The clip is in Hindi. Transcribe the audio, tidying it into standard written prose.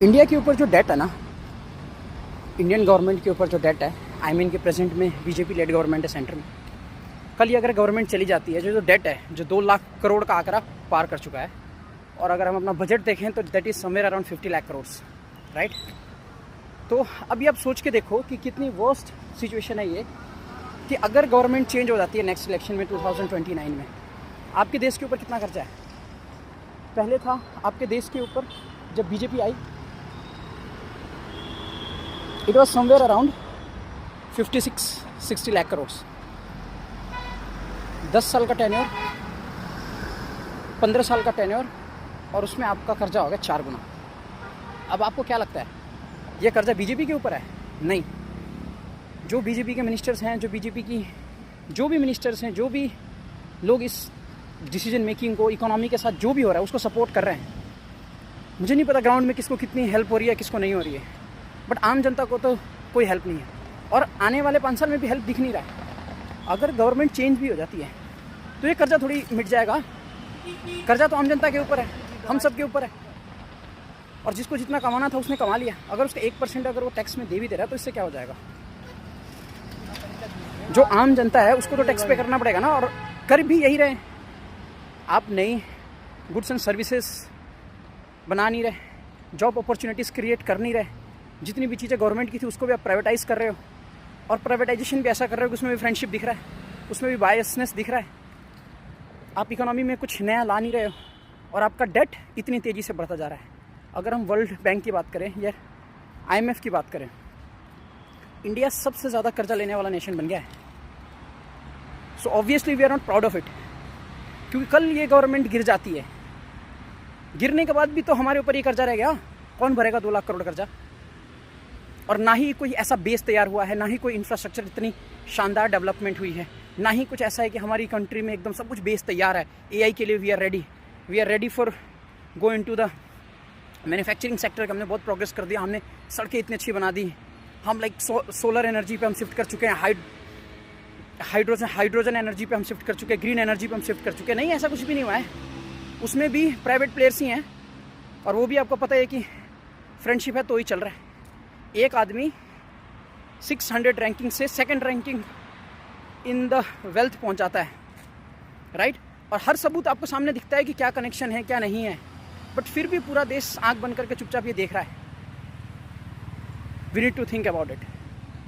इंडिया के ऊपर जो डेट है ना, इंडियन गवर्नमेंट के ऊपर जो डेट है, आई मीन के प्रेजेंट में बीजेपी लेड गवर्नमेंट है सेंटर में। कल ये अगर गवर्नमेंट चली जाती है, जो डेट है जो 2 लाख करोड़ का आंकड़ा पार कर चुका है, और अगर हम अपना बजट देखें तो that is somewhere around 50 lakh crore, right. तो अभी आप सोच के देखो कि कितनी वर्स्ट सिचुएशन है ये, कि अगर गवर्नमेंट चेंज हो जाती है नेक्स्ट इलेक्शन में 2029 में, आपके देश के ऊपर कितना खर्चा है। पहले था आपके देश के ऊपर जब BJP I, it was somewhere around 56-60 lakh crore. 10 साल का टेन्योर, 15 साल का टेन्योर, और उसमें आपका कर्जा हो गया 4 गुना। अब आपको क्या लगता है ये कर्जा बीजेपी के ऊपर है? नहीं। जो बीजेपी के मिनिस्टर्स हैं, जो बीजेपी की जो भी मिनिस्टर्स हैं, जो भी लोग इस डिसीजन मेकिंग को, इकोनॉमी के साथ जो भी हो रहा है उसको सपोर्ट कर रहे हैं, मुझे नहीं पता ग्राउंड में किसको कितनी हेल्प हो रही है, किसको नहीं हो रही है, बट आम जनता को तो कोई हेल्प नहीं है, और आने वाले 5 साल में भी हेल्प दिख नहीं रहा है। अगर गवर्नमेंट चेंज भी हो जाती है तो ये कर्जा थोड़ी मिट जाएगा। कर्जा तो आम जनता के ऊपर है, हम सब के ऊपर है, और जिसको जितना कमाना था उसने कमा लिया। अगर उसका 1% अगर वो टैक्स में दे भी दे रहा है तो इससे क्या हो जाएगा? जो आम जनता है उसको तो टैक्स पे करना पड़ेगा ना, और कर भी यही रहे। आप नई गुड्स एंड सर्विसेज बना नहीं रहे, जॉब अपॉर्चुनिटीज़ क्रिएट कर नहीं रहे, जितनी भी चीज़ें गवर्नमेंट की थी उसको भी आप प्राइवेटाइज़ कर रहे हो, और प्राइवेटाइजेशन भी ऐसा कर रहे हो कि उसमें भी फ्रेंडशिप दिख रहा है, उसमें भी बायसनेस दिख रहा है। आप इकोनॉमी में कुछ नया ला नहीं रहे हो, और आपका डेट इतनी तेज़ी से बढ़ता जा रहा है। अगर हम वर्ल्ड बैंक की बात करें या IMF की बात करें, इंडिया सबसे ज़्यादा कर्जा लेने वाला नेशन बन गया है। So obviously we are not proud of it, क्योंकि कल ये गवर्नमेंट गिर जाती है, गिरने के बाद भी तो हमारे ऊपर ये कर्जा रह गया। कौन भरेगा 2 लाख करोड़ कर्जा? और ना ही कोई ऐसा बेस तैयार हुआ है, ना ही कोई इंफ्रास्ट्रक्चर इतनी शानदार डेवलपमेंट हुई है, ना ही कुछ ऐसा है कि हमारी कंट्री में एकदम सब कुछ बेस तैयार है। AI के लिए we are ready for go into the manufacturing sector का। हमने बहुत प्रोग्रेस कर दिया, हमने सड़कें इतनी अच्छी बना दी, हम लाइक सोलर एनर्जी पे हम शिफ्ट कर चुके हैं, हाइड्रोजन एनर्जी पे हम शिफ्ट कर चुके हैं, ग्रीन एनर्जी पे हम शिफ्ट कर चुके हैं। नहीं, ऐसा कुछ भी नहीं हुआ है, उसमें भी प्राइवेट प्लेयर्स ही हैं, और वो भी आपको पता है कि फ्रेंडशिप है तो ही चल रहा है। एक आदमी 600 रैंकिंग से 2nd ranking in the wealth पहुंच जाता है, राइट। और हर सबूत आपको सामने दिखता है कि क्या कनेक्शन है क्या नहीं है, बट फिर भी पूरा देश आंख बंद करके चुपचाप ये देख रहा है। We need to think about it.